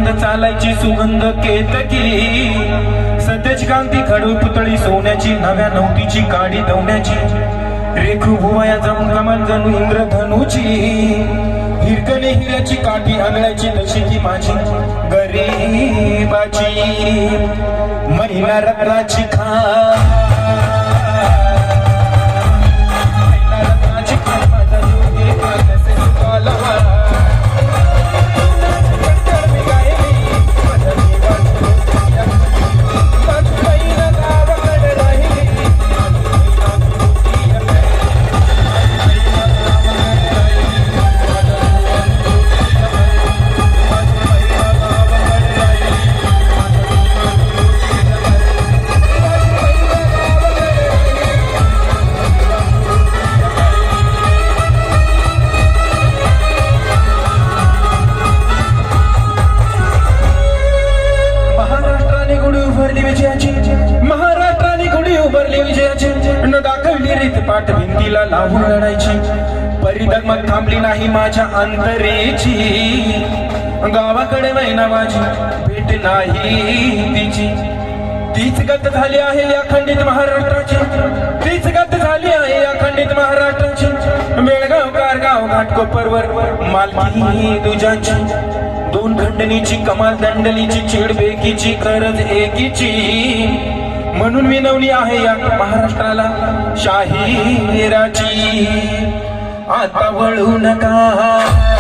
मंद चालायची सुगंध केतकी, सध्याची कांती खडू पुतळी सोन्याची, नव्या नवतीची काडी दवण्याची, रेखू भुवया जमून कमाल जणू इंद्रधनुची, हिरकणे हिऱ्याची काठी आगळ्याची तशी ती माझी गरीबाची महिला रत्नाची महाराष्ट्राने गुढी उभारली विजयाची, न दाखवली रीत पाठ भिंतीला लावून लढायची, परिधर्मात थांबली नाही माझ्या अंतरेची, गावाकडे मैना माझी भेट नाही तिची, तीच गत झाली आहे या खंडित महाराष्ट्राची, तीच गत झाली आहे या खंडित महाराष्ट्राची, बेळगाव कारगाव घाटकोपरवर मालकी तुझ्याची, दोन खंडणीची कमाल दंडलीची चिडबेकीची गरज एकीची, म्हणून विनवली आहे या महाराष्ट्राला शाहिराची, आता वळू नका.